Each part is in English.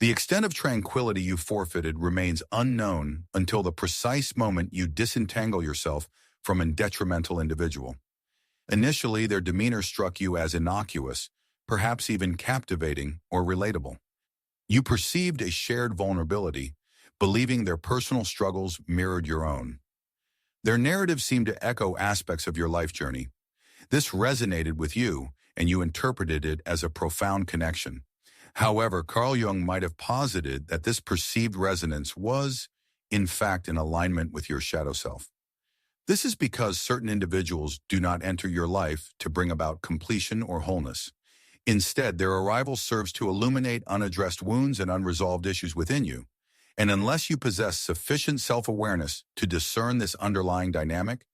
The extent of tranquility you forfeited remains unknown until the precise moment you disentangle yourself from a detrimental individual. Initially, their demeanor struck you as innocuous, perhaps even captivating or relatable. You perceived a shared vulnerability, believing their personal struggles mirrored your own. Their narrative seemed to echo aspects of your life journey. This resonated with you, and you interpreted it as a profound connection. However, Carl Jung might have posited that this perceived resonance was, in fact, in alignment with your shadow self. This is because certain individuals do not enter your life to bring about completion or wholeness. Instead, their arrival serves to illuminate unaddressed wounds and unresolved issues within you. And unless you possess sufficient self-awareness to discern this underlying dynamic,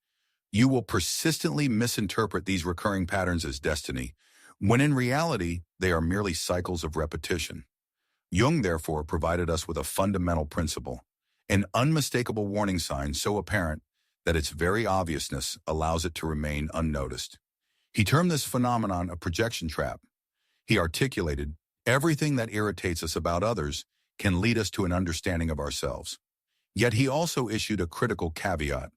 you will persistently misinterpret these recurring patterns as destiny, when in reality, they are merely cycles of repetition. Jung, therefore, provided us with a fundamental principle, an unmistakable warning sign so apparent that its very obviousness allows it to remain unnoticed. He termed this phenomenon a projection trap. He articulated, everything that irritates us about others can lead us to an understanding of ourselves. Yet he also issued a critical caveat.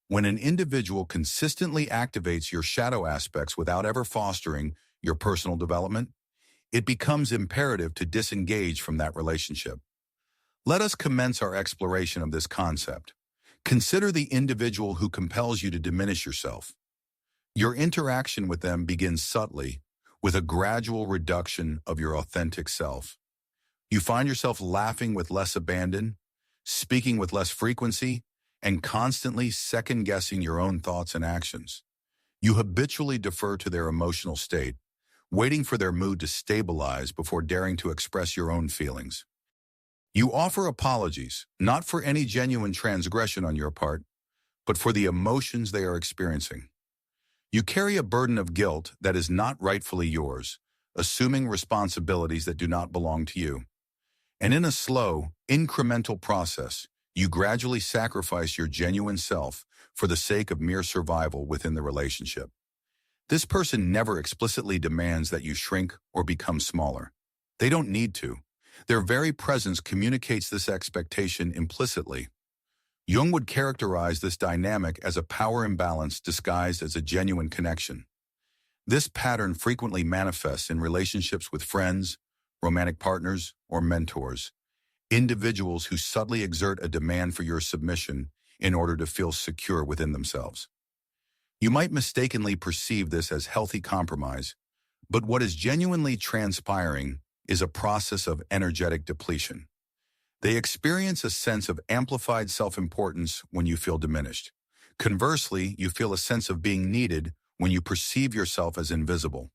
When an individual consistently activates your shadow aspects without ever fostering your personal development, it becomes imperative to disengage from that relationship. Let us commence our exploration of this concept. Consider the individual who compels you to diminish yourself. Your interaction with them begins subtly, with a gradual reduction of your authentic self. You find yourself laughing with less abandon, speaking with less frequency, and constantly second-guessing your own thoughts and actions. You habitually defer to their emotional state, waiting for their mood to stabilize before daring to express your own feelings. You offer apologies, not for any genuine transgression on your part, but for the emotions they are experiencing. You carry a burden of guilt that is not rightfully yours, assuming responsibilities that do not belong to you. And in a slow, incremental process, you gradually sacrifice your genuine self for the sake of mere survival within the relationship. This person never explicitly demands that you shrink or become smaller. They don't need to. Their very presence communicates this expectation implicitly. Jung would characterize this dynamic as a power imbalance disguised as a genuine connection. This pattern frequently manifests in relationships with friends, romantic partners, or mentors, individuals who subtly exert a demand for your submission in order to feel secure within themselves. You might mistakenly perceive this as healthy compromise, but what is genuinely transpiring is a process of energetic depletion. They experience a sense of amplified self-importance when you feel diminished. Conversely, you feel a sense of being needed when you perceive yourself as invisible.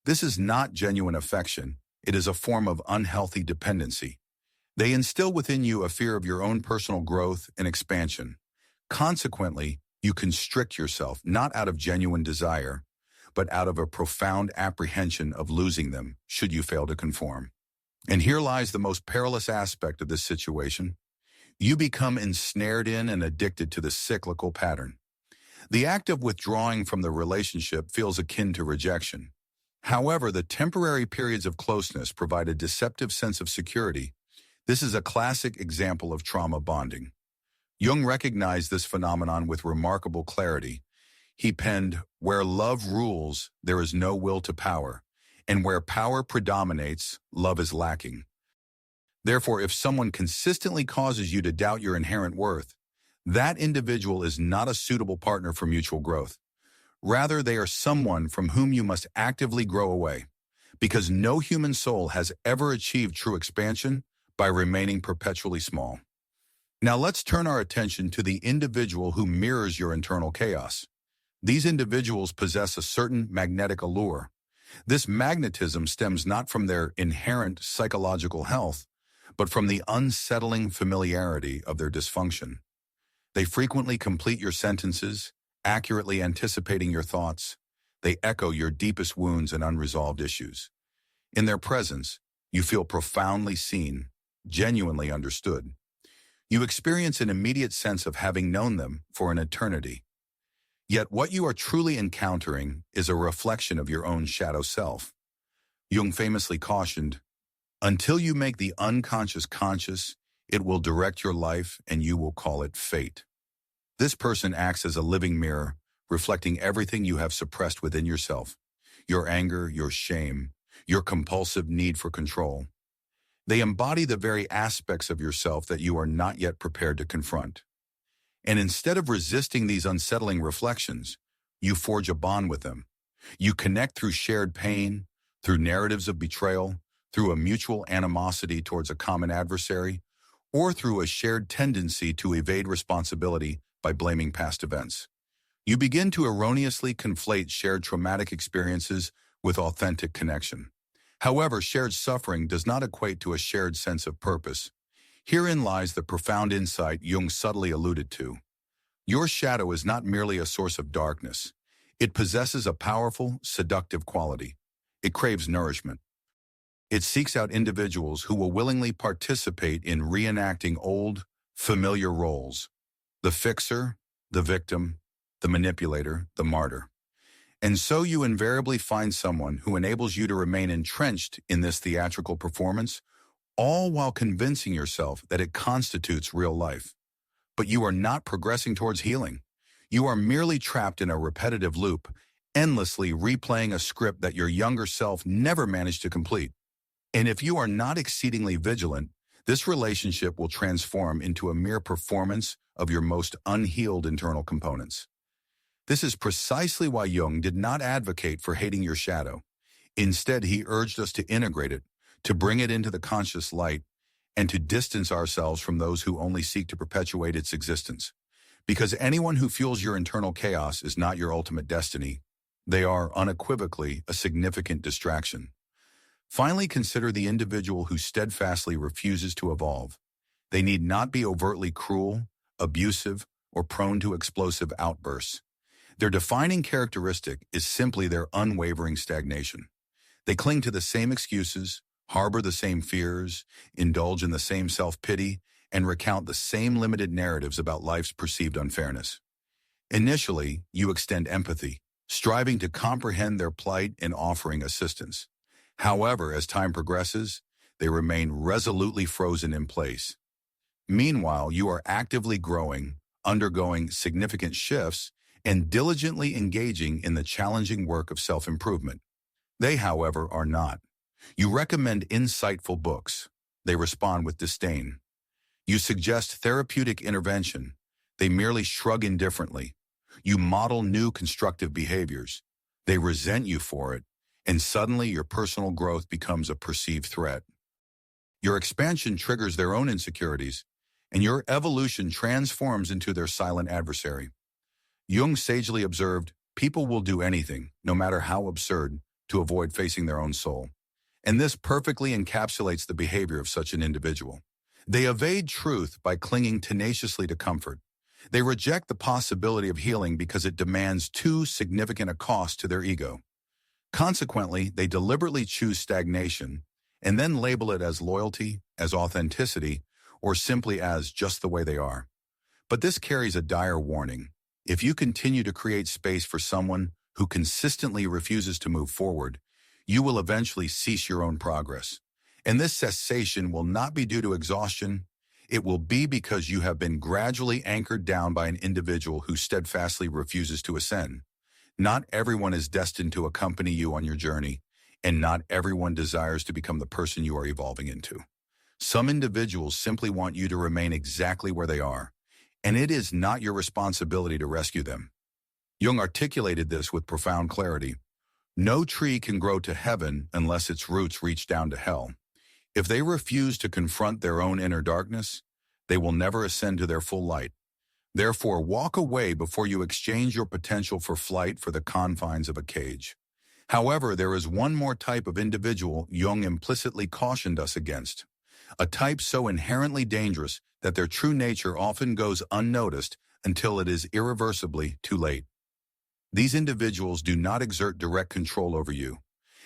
This is not genuine affection. It is a form of unhealthy dependency. They instill within you a fear of your own personal growth and expansion. Consequently, you constrict yourself not out of genuine desire, but out of a profound apprehension of losing them should you fail to conform. And here lies the most perilous aspect of this situation. You become ensnared in and addicted to the cyclical pattern. The act of withdrawing from the relationship feels akin to rejection. However, the temporary periods of closeness provide a deceptive sense of security. This is a classic example of trauma bonding. Jung recognized this phenomenon with remarkable clarity. He penned, "Where love rules, there is no will to power, and where power predominates, love is lacking." Therefore, if someone consistently causes you to doubt your inherent worth, that individual is not a suitable partner for mutual growth. Rather, they are someone from whom you must actively grow away, because no human soul has ever achieved true expansion by remaining perpetually small. Now let's turn our attention to the individual who mirrors your internal chaos. These individuals possess a certain magnetic allure. This magnetism stems not from their inherent psychological health, but from the unsettling familiarity of their dysfunction. They frequently complete your sentences, accurately anticipating your thoughts. They echo your deepest wounds and unresolved issues. In their presence, you feel profoundly seen, genuinely understood. You experience an immediate sense of having known them for an eternity. Yet what you are truly encountering is a reflection of your own shadow self. Jung famously cautioned, Until you make the unconscious conscious, it will direct your life and you will call it fate. This person acts as a living mirror, reflecting everything you have suppressed within yourself. Your anger, your shame, your compulsive need for control. They embody the very aspects of yourself that you are not yet prepared to confront. And instead of resisting these unsettling reflections, you forge a bond with them. You connect through shared pain, through narratives of betrayal, through a mutual animosity towards a common adversary, or through a shared tendency to evade responsibility by blaming past events. You begin to erroneously conflate shared traumatic experiences with authentic connection. However, shared suffering does not equate to a shared sense of purpose. Herein lies the profound insight Jung subtly alluded to. Your shadow is not merely a source of darkness. It possesses a powerful, seductive quality. It craves nourishment. It seeks out individuals who will willingly participate in reenacting old, familiar roles: the fixer, the victim, the manipulator, the martyr. And so you invariably find someone who enables you to remain entrenched in this theatrical performance, all while convincing yourself that it constitutes real life. But you are not progressing towards healing. You are merely trapped in a repetitive loop, endlessly replaying a script that your younger self never managed to complete. And if you are not exceedingly vigilant, this relationship will transform into a mere performance of your most unhealed internal components. This is precisely why Jung did not advocate for hating your shadow. Instead, he urged us to integrate it, to bring it into the conscious light, and to distance ourselves from those who only seek to perpetuate its existence. Because anyone who fuels your internal chaos is not your ultimate destiny. They are unequivocally a significant distraction. Finally, consider the individual who steadfastly refuses to evolve. They need not be overtly cruel, abusive, or prone to explosive outbursts. Their defining characteristic is simply their unwavering stagnation. They cling to the same excuses, harbor the same fears, indulge in the same self-pity, and recount the same limited narratives about life's perceived unfairness. Initially, you extend empathy, striving to comprehend their plight and offering assistance. However, as time progresses, they remain resolutely frozen in place. Meanwhile, you are actively growing, undergoing significant shifts, and diligently engaging in the challenging work of self-improvement. They, however, are not. You recommend insightful books. They respond with disdain. You suggest therapeutic intervention. They merely shrug indifferently. You model new constructive behaviors. They resent you for it, and suddenly your personal growth becomes a perceived threat. Your expansion triggers their own insecurities, and your evolution transforms into their silent adversary. Jung sagely observed, people will do anything, no matter how absurd, to avoid facing their own soul. And this perfectly encapsulates the behavior of such an individual. They evade truth by clinging tenaciously to comfort. They reject the possibility of healing because it demands too significant a cost to their ego. Consequently, they deliberately choose stagnation and then label it as loyalty, as authenticity, or simply as just the way they are. But this carries a dire warning. If you continue to create space for someone who consistently refuses to move forward, you will eventually cease your own progress. And this cessation will not be due to exhaustion. It will be because you have been gradually anchored down by an individual who steadfastly refuses to ascend. Not everyone is destined to accompany you on your journey, and not everyone desires to become the person you are evolving into. Some individuals simply want you to remain exactly where they are, and it is not your responsibility to rescue them. Jung articulated this with profound clarity. No tree can grow to heaven unless its roots reach down to hell. If they refuse to confront their own inner darkness, they will never ascend to their full light. Therefore, walk away before you exchange your potential for flight for the confines of a cage. However, there is one more type of individual Jung implicitly cautioned us against. A type so inherently dangerous that their true nature often goes unnoticed until it is irreversibly too late. These individuals do not exert direct control over you.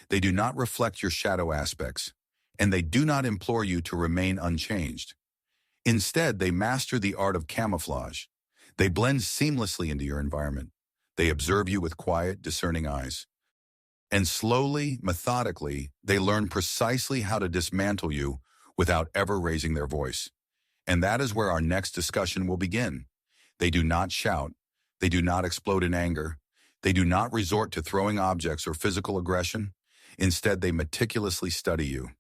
They do not reflect your shadow aspects, and they do not implore you to remain unchanged. Instead, they master the art of camouflage. They blend seamlessly into your environment. They observe you with quiet, discerning eyes. And slowly, methodically, they learn precisely how to dismantle you without ever raising their voice. And that is where our next discussion will begin. They do not shout. They do not explode in anger. They do not resort to throwing objects or physical aggression. Instead, they meticulously study you.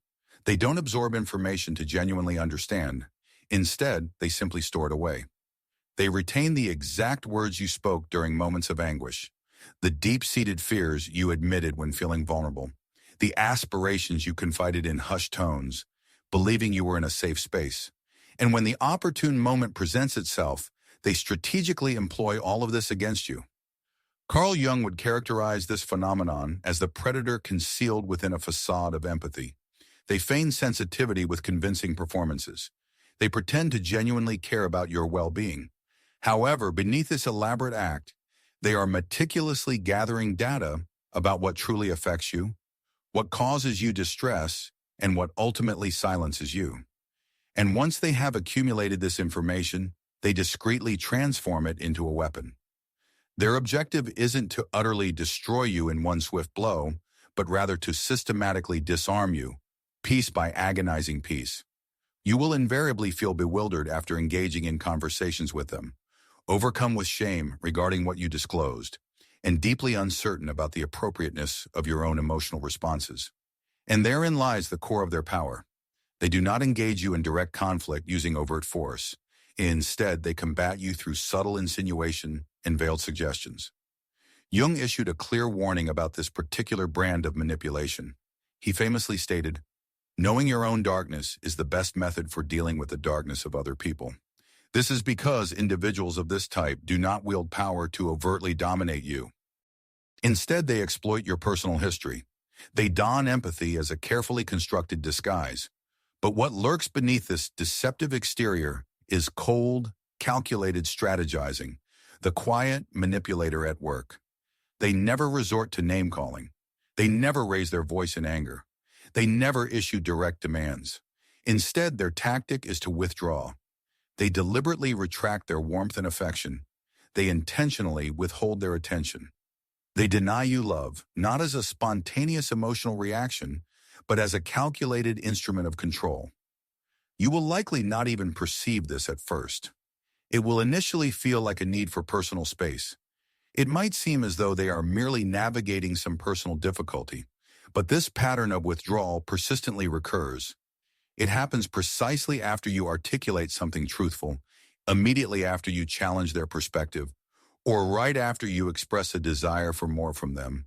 They don't absorb information to genuinely understand. Instead, they simply store it away. They retain the exact words you spoke during moments of anguish, the deep-seated fears you admitted when feeling vulnerable, the aspirations you confided in hushed tones, believing you were in a safe space. And when the opportune moment presents itself, they strategically employ all of this against you. Carl Jung would characterize this phenomenon as the predator concealed within a facade of empathy. They feign sensitivity with convincing performances. They pretend to genuinely care about your well-being. However, beneath this elaborate act, they are meticulously gathering data about what truly affects you, what causes you distress, and what ultimately silences you. And once they have accumulated this information, they discreetly transform it into a weapon. Their objective isn't to utterly destroy you in one swift blow, but rather to systematically disarm you, piece by agonizing piece. You will invariably feel bewildered after engaging in conversations with them, overcome with shame regarding what you disclosed, and deeply uncertain about the appropriateness of your own emotional responses. And therein lies the core of their power. They do not engage you in direct conflict using overt force. Instead, they combat you through subtle insinuation and veiled suggestions. Jung issued a clear warning about this particular brand of manipulation. He famously stated, "Knowing your own darkness is the best method for dealing with the darkness of other people." This is because individuals of this type do not wield power to overtly dominate you. Instead, they exploit your personal history. They don empathy as a carefully constructed disguise. But what lurks beneath this deceptive exterior is cold, calculated strategizing, the quiet manipulator at work. They never resort to name-calling. They never raise their voice in anger. They never issue direct demands. Instead, their tactic is to withdraw. They deliberately retract their warmth and affection. They intentionally withhold their attention. They deny you love, not as a spontaneous emotional reaction, but as a calculated instrument of control. You will likely not even perceive this at first. It will initially feel like a need for personal space. It might seem as though they are merely navigating some personal difficulty, but this pattern of withdrawal persistently recurs. It happens precisely after you articulate something truthful, immediately after you challenge their perspective, or right after you express a desire for more from them.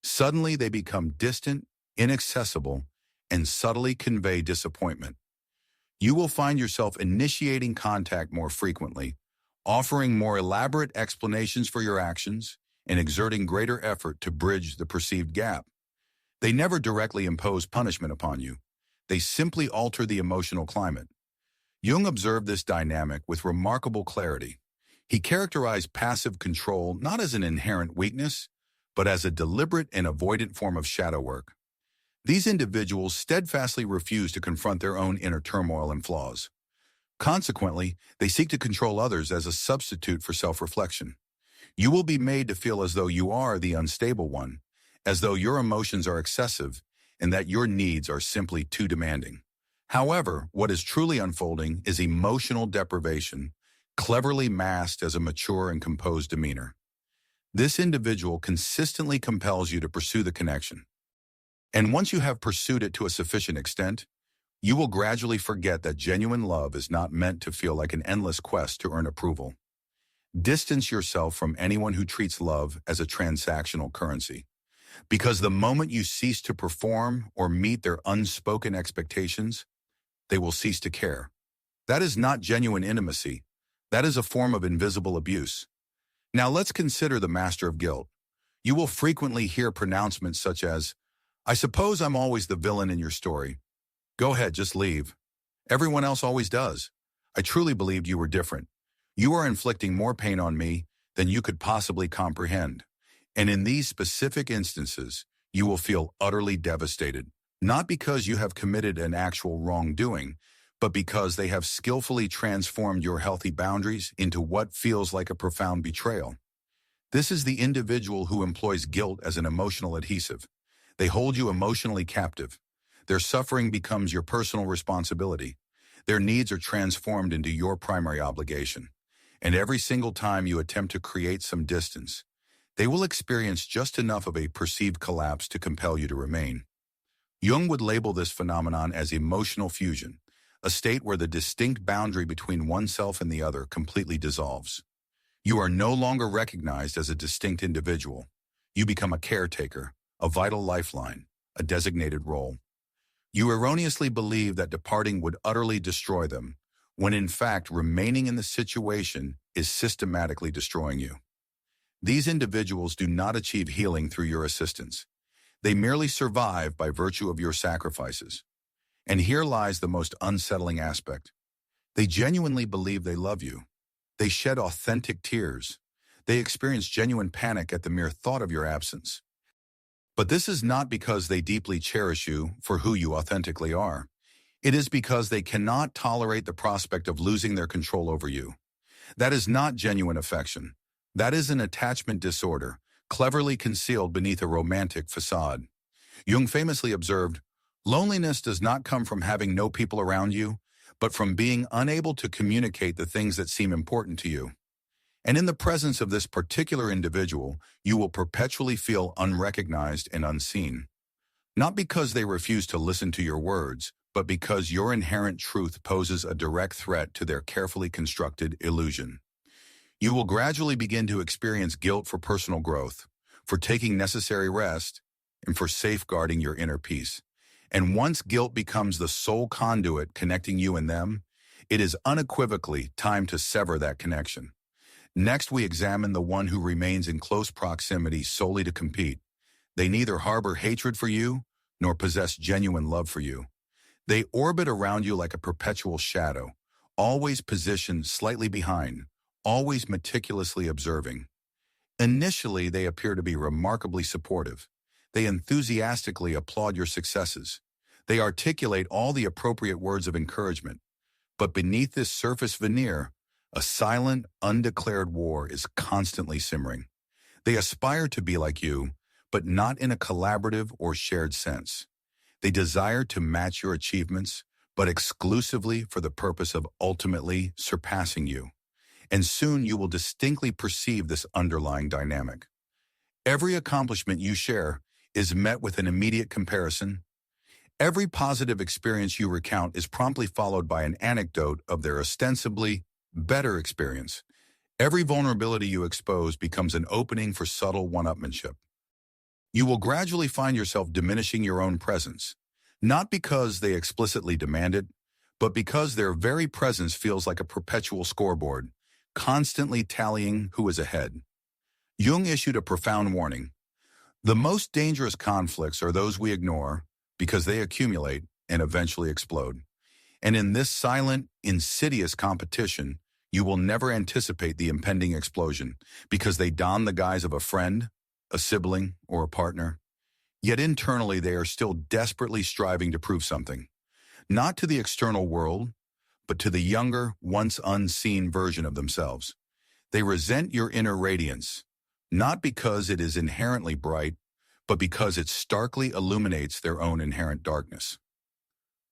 Suddenly they become distant, inaccessible, and subtly convey disappointment. You will find yourself initiating contact more frequently, offering more elaborate explanations for your actions, and exerting greater effort to bridge the perceived gap. They never directly impose punishment upon you. They simply alter the emotional climate. Jung observed this dynamic with remarkable clarity. He characterized passive control not as an inherent weakness, but as a deliberate and avoidant form of shadow work. These individuals steadfastly refuse to confront their own inner turmoil and flaws. Consequently, they seek to control others as a substitute for self-reflection. You will be made to feel as though you are the unstable one, as though your emotions are excessive, and that your needs are simply too demanding. However, what is truly unfolding is emotional deprivation, cleverly masked as a mature and composed demeanor. This individual consistently compels you to pursue the connection. And once you have pursued it to a sufficient extent, you will gradually forget that genuine love is not meant to feel like an endless quest to earn approval. Distance yourself from anyone who treats love as a transactional currency. Because the moment you cease to perform or meet their unspoken expectations, they will cease to care. That is not genuine intimacy. That is a form of invisible abuse. Now let's consider the master of guilt. You will frequently hear pronouncements such as, "I suppose I'm always the villain in your story. Go ahead, just leave. Everyone else always does. I truly believed you were different. You are inflicting more pain on me than you could possibly comprehend." And in these specific instances, you will feel utterly devastated, not because you have committed an actual wrongdoing, but because they have skillfully transformed your healthy boundaries into what feels like a profound betrayal. This is the individual who employs guilt as an emotional adhesive. They hold you emotionally captive. Their suffering becomes your personal responsibility. Their needs are transformed into your primary obligation. And every single time you attempt to create some distance, they will experience just enough of a perceived collapse to compel you to remain. Jung would label this phenomenon as emotional fusion, a state where the distinct boundary between oneself and the other completely dissolves. You are no longer recognized as a distinct individual. You become a caretaker, a vital lifeline, a designated role. You erroneously believe that departing would utterly destroy them, when in fact remaining in the situation is systematically destroying you. These individuals do not achieve healing through your assistance. They merely survive by virtue of your sacrifices. And here lies the most unsettling aspect. They genuinely believe they love you. They shed authentic tears. They experience genuine panic at the mere thought of your absence. But this is not because they deeply cherish you for who you authentically are. It is because they cannot tolerate the prospect of losing their control over you. That is not genuine affection. That is an attachment disorder, cleverly concealed beneath a romantic facade. Jung famously observed, "Loneliness does not come from having no people around you, but from being unable to communicate the things that seem important to you." And in the presence of this particular individual, you will perpetually feel unrecognized and unseen. Not because they refuse to listen to your words, but because your inherent truth poses a direct threat to their carefully constructed illusion. You will gradually begin to experience guilt for personal growth, for taking necessary rest, and for safeguarding your inner peace. And once guilt becomes the sole conduit connecting you and them, it is unequivocally time to sever that connection. Next, we examine the one who remains in close proximity solely to compete. They neither harbor hatred for you, nor possess genuine love for you. They orbit around you like a perpetual shadow, always positioned slightly behind, always meticulously observing. Initially, they appear to be remarkably supportive. They enthusiastically applaud your successes. They articulate all the appropriate words of encouragement. But beneath this surface veneer, a silent, undeclared war is constantly simmering. They aspire to be like you, but not in a collaborative or shared sense. They desire to match your achievements, but exclusively for the purpose of ultimately surpassing you. And soon you will distinctly perceive this underlying dynamic. Every accomplishment you share is met with an immediate comparison. Every positive experience you recount is promptly followed by an anecdote of their ostensibly better experience. Every vulnerability you expose becomes an opening for subtle one-upmanship. You will gradually find yourself diminishing your own presence, not because they explicitly demand it, but because their very presence feels like a perpetual scoreboard, constantly tallying who is ahead. Jung issued a profound warning. The most dangerous conflicts are those we ignore because they accumulate and eventually explode. And in this silent, insidious competition, you will never anticipate the impending explosion because they don the guise of a friend, a sibling, or a partner. Yet internally, they are still desperately striving to prove something, not to the external world, but to the younger, once unseen version of themselves. They resent your inner radiance, not because it is inherently bright, but because it starkly illuminates their own inherent darkness.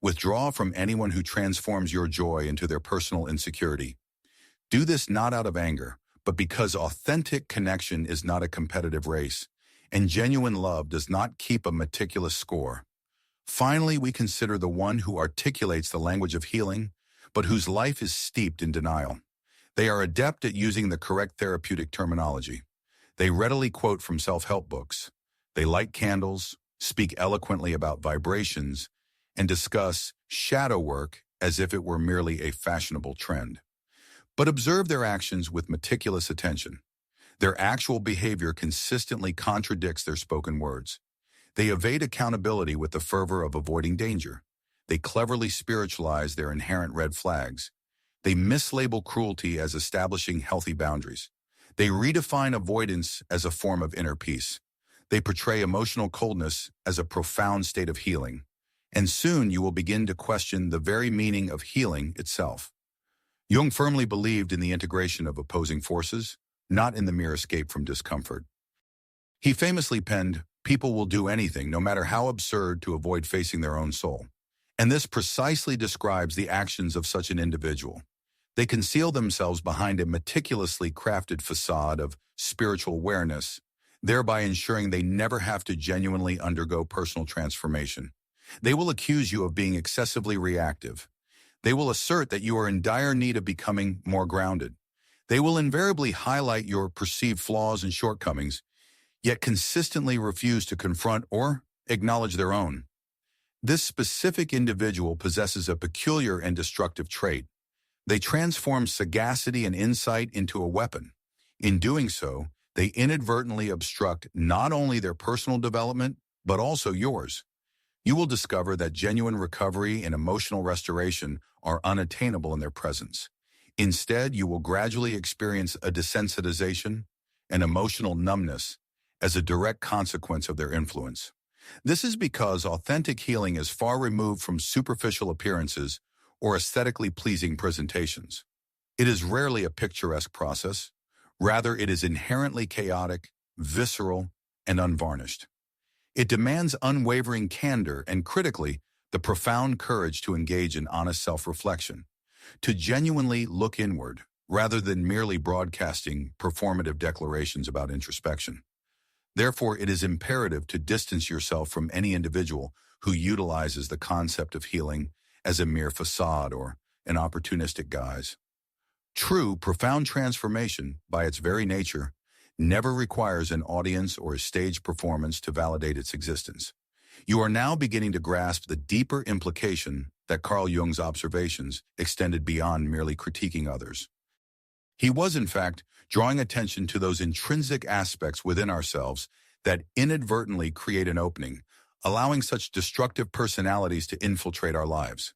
Withdraw from anyone who transforms your joy into their personal insecurity. Do this not out of anger, but because authentic connection is not a competitive race, and genuine love does not keep a meticulous score. Finally, we consider the one who articulates the language of healing, but whose life is steeped in denial. They are adept at using the correct therapeutic terminology. They readily quote from self-help books. They light candles, speak eloquently about vibrations, and discuss shadow work as if it were merely a fashionable trend. But observe their actions with meticulous attention. Their actual behavior consistently contradicts their spoken words. They evade accountability with the fervor of avoiding danger. They cleverly spiritualize their inherent red flags. They mislabel cruelty as establishing healthy boundaries. They redefine avoidance as a form of inner peace. They portray emotional coldness as a profound state of healing. And soon you will begin to question the very meaning of healing itself. Jung firmly believed in the integration of opposing forces, not in the mere escape from discomfort. He famously penned, People will do anything, no matter how absurd, to avoid facing their own soul. And this precisely describes the actions of such an individual. They conceal themselves behind a meticulously crafted facade of spiritual awareness, thereby ensuring they never have to genuinely undergo personal transformation. They will accuse you of being excessively reactive. They will assert that you are in dire need of becoming more grounded. They will invariably highlight your perceived flaws and shortcomings, yet consistently refuse to confront or acknowledge their own. This specific individual possesses a peculiar and destructive trait. They transform sagacity and insight into a weapon. In doing so, they inadvertently obstruct not only their personal development, but also yours. You will discover that genuine recovery and emotional restoration are unattainable in their presence. Instead, you will gradually experience a desensitization and emotional numbness as a direct consequence of their influence. This is because authentic healing is far removed from superficial appearances or aesthetically pleasing presentations. It is rarely a picturesque process. Rather, it is inherently chaotic, visceral, and unvarnished. It demands unwavering candor and, critically, the profound courage to engage in honest self-reflection, to genuinely look inward, rather than merely broadcasting performative declarations about introspection. Therefore, it is imperative to distance yourself from any individual who utilizes the concept of healing as a mere facade or an opportunistic guise. True, profound transformation, by its very nature, never requires an audience or a stage performance to validate its existence. You are now beginning to grasp the deeper implication that Carl Jung's observations extended beyond merely critiquing others. He was, in fact, drawing attention to those intrinsic aspects within ourselves that inadvertently create an opening, allowing such destructive personalities to infiltrate our lives.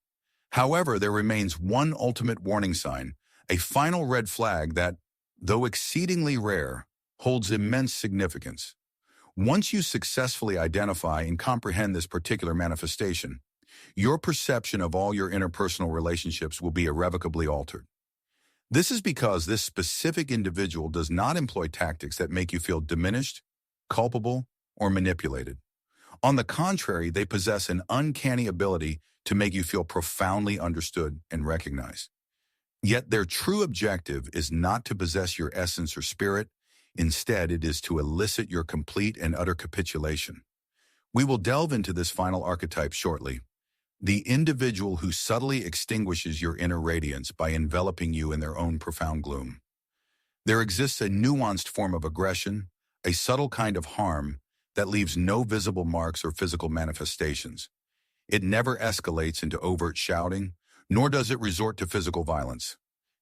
However, there remains one ultimate warning sign, a final red flag that, though exceedingly rare, holds immense significance. Once you successfully identify and comprehend this particular manifestation, your perception of all your interpersonal relationships will be irrevocably altered. This is because this specific individual does not employ tactics that make you feel diminished, culpable, or manipulated. On the contrary, they possess an uncanny ability to make you feel profoundly understood and recognized. Yet their true objective is not to possess your essence or spirit. Instead, it is to elicit your complete and utter capitulation. We will delve into this final archetype shortly. The individual who subtly extinguishes your inner radiance by enveloping you in their own profound gloom. There exists a nuanced form of aggression, a subtle kind of harm that leaves no visible marks or physical manifestations. It never escalates into overt shouting, nor does it resort to physical violence.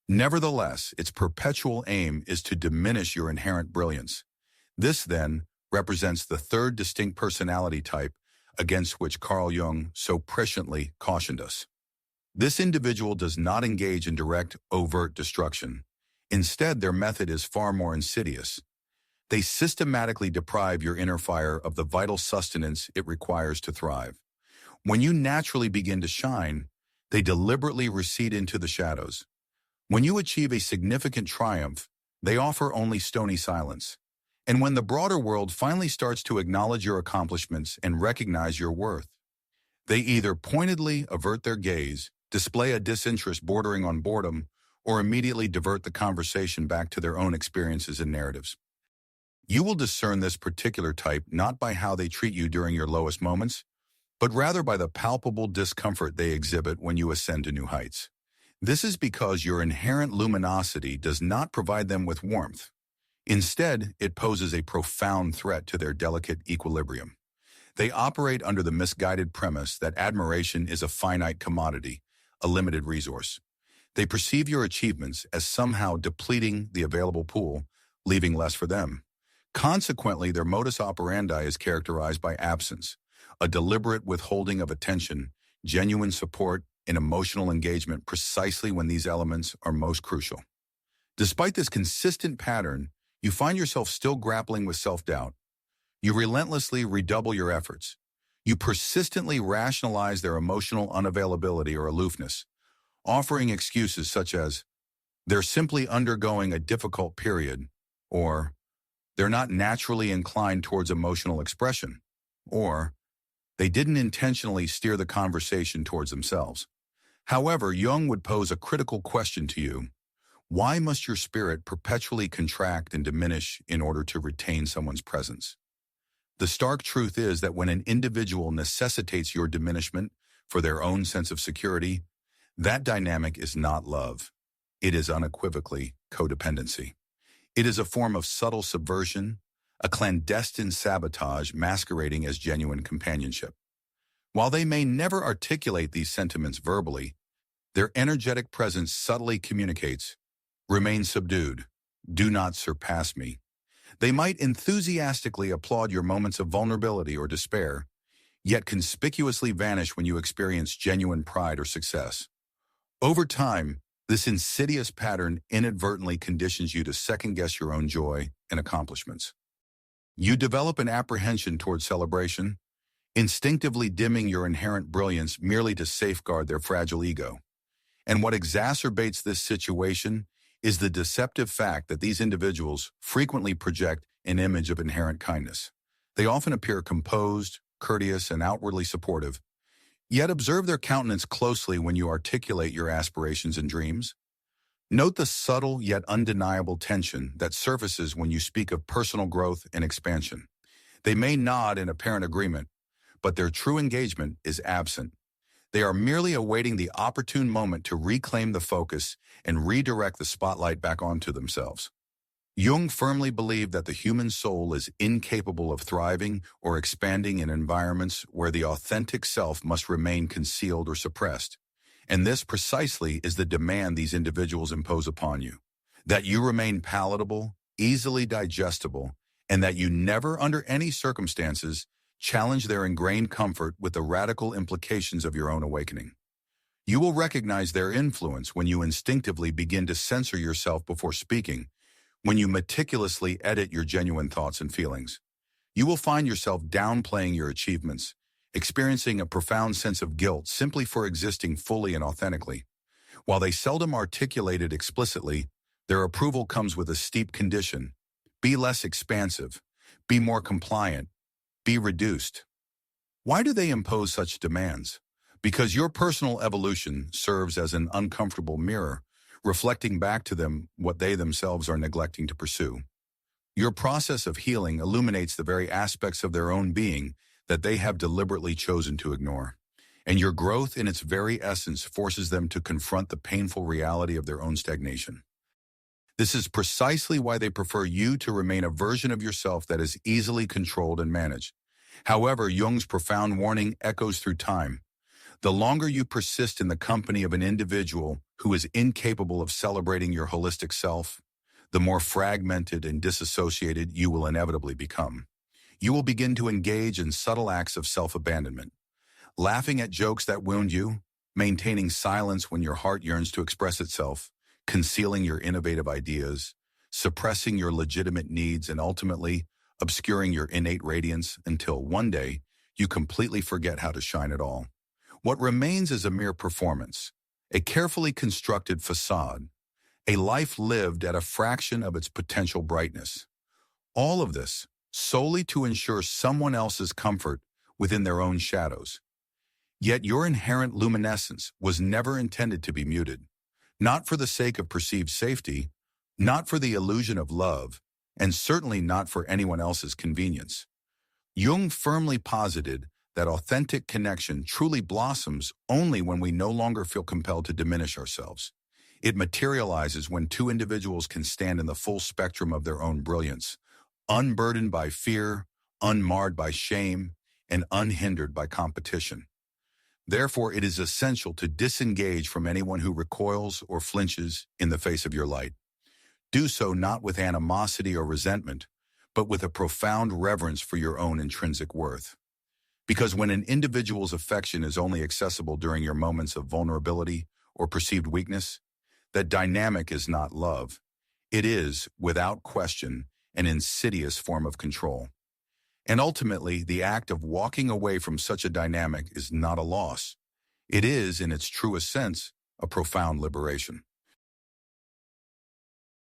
Nevertheless, its perpetual aim is to diminish your inherent brilliance. This, then, represents the third distinct personality type against which Carl Jung so presciently cautioned us. This individual does not engage in direct, overt destruction. Instead, their method is far more insidious. They systematically deprive your inner fire of the vital sustenance it requires to thrive. When you naturally begin to shine, they deliberately recede into the shadows. When you achieve a significant triumph, they offer only stony silence. And when the broader world finally starts to acknowledge your accomplishments and recognize your worth, they either pointedly avert their gaze, display a disinterest bordering on boredom, or immediately divert the conversation back to their own experiences and narratives. You will discern this particular type not by how they treat you during your lowest moments, but rather by the palpable discomfort they exhibit when you ascend to new heights. This is because your inherent luminosity does not provide them with warmth. Instead, it poses a profound threat to their delicate equilibrium. They operate under the misguided premise that admiration is a finite commodity, a limited resource. They perceive your achievements as somehow depleting the available pool, leaving less for them. Consequently, their modus operandi is characterized by absence, a deliberate withholding of attention, genuine support, and emotional engagement precisely when these elements are most crucial. Despite this consistent pattern, you find yourself still grappling with self-doubt. You relentlessly redouble your efforts. You persistently rationalize their emotional unavailability or aloofness, offering excuses such as, "They're simply undergoing a difficult period," or They're not naturally inclined towards emotional expression, or they didn't intentionally steer the conversation towards themselves. However, Jung would pose a critical question to you. Why must your spirit perpetually contract and diminish in order to retain someone's presence? The stark truth is that when an individual necessitates your diminishment for their own sense of security, that dynamic is not love. It is unequivocally codependency. It is a form of subtle subversion, a clandestine sabotage masquerading as genuine companionship. While they may never articulate these sentiments verbally, their energetic presence subtly communicates, remain subdued, do not surpass me. They might enthusiastically applaud your moments of vulnerability or despair, yet conspicuously vanish when you experience genuine pride or success. Over time, this insidious pattern inadvertently conditions you to second-guess your own joy and accomplishments. You develop an apprehension toward celebration, instinctively dimming your inherent brilliance merely to safeguard their fragile ego. And what exacerbates this situation is the deceptive fact that these individuals frequently project an image of inherent kindness. They often appear composed, courteous, and outwardly supportive, yet observe their countenance closely when you articulate your aspirations and dreams. Note the subtle yet undeniable tension that surfaces when you speak of personal growth and expansion. They may nod in apparent agreement, but their true engagement is absent. They are merely awaiting the opportune moment to reclaim the focus and redirect the spotlight back onto themselves. Jung firmly believed that the human soul is incapable of thriving or expanding in environments where the authentic self must remain concealed or suppressed. And this precisely is the demand these individuals impose upon you: that you remain palatable, easily digestible, and that you never, under any circumstances, challenge their ingrained comfort with the radical implications of your own awakening. You will recognize their influence when you instinctively begin to censor yourself before speaking, when you meticulously edit your genuine thoughts and feelings. You will find yourself downplaying your achievements, experiencing a profound sense of guilt simply for existing fully and authentically. While they seldom articulate it explicitly, their approval comes with a steep condition: be less expansive, be more compliant, be reduced. Why do they impose such demands? Because your personal evolution serves as an uncomfortable mirror, reflecting back to them what they themselves are neglecting to pursue. Your process of healing illuminates the very aspects of their own being that they have deliberately chosen to ignore. And your growth in its very essence forces them to confront the painful reality of their own stagnation. This is precisely why they prefer you to remain a version of yourself that is easily controlled and managed. However, Jung's profound warning echoes through time. The longer you persist in the company of an individual who is incapable of celebrating your holistic self, the more fragmented and disassociated you will inevitably become. You will begin to engage in subtle acts of self-abandonment, laughing at jokes that wound you, maintaining silence when your heart yearns to express itself, concealing your innovative ideas, suppressing your legitimate needs, and ultimately obscuring your innate radiance until one day you completely forget how to shine at all. What remains is a mere performance, a carefully constructed facade, a life lived at a fraction of its potential brightness. All of this solely to ensure someone else's comfort within their own shadows. Yet your inherent luminescence was never intended to be muted. Not for the sake of perceived safety, not for the illusion of love, and certainly not for anyone else's convenience. Jung firmly posited that authentic connection truly blossoms only when we no longer feel compelled to diminish ourselves. It materializes when two individuals can stand in the full spectrum of their own brilliance, unburdened by fear, unmarred by shame, and unhindered by competition. Therefore, it is essential to disengage from anyone who recoils or flinches in the face of your light. Do so not with animosity or resentment, but with a profound reverence for your own intrinsic worth. Because when an individual's affection is only accessible during your moments of vulnerability or perceived weakness, that dynamic is not love. It is, without question, an insidious form of control. And ultimately, the act of walking away from such a dynamic is not a loss. It is, in its truest sense, a profound liberation.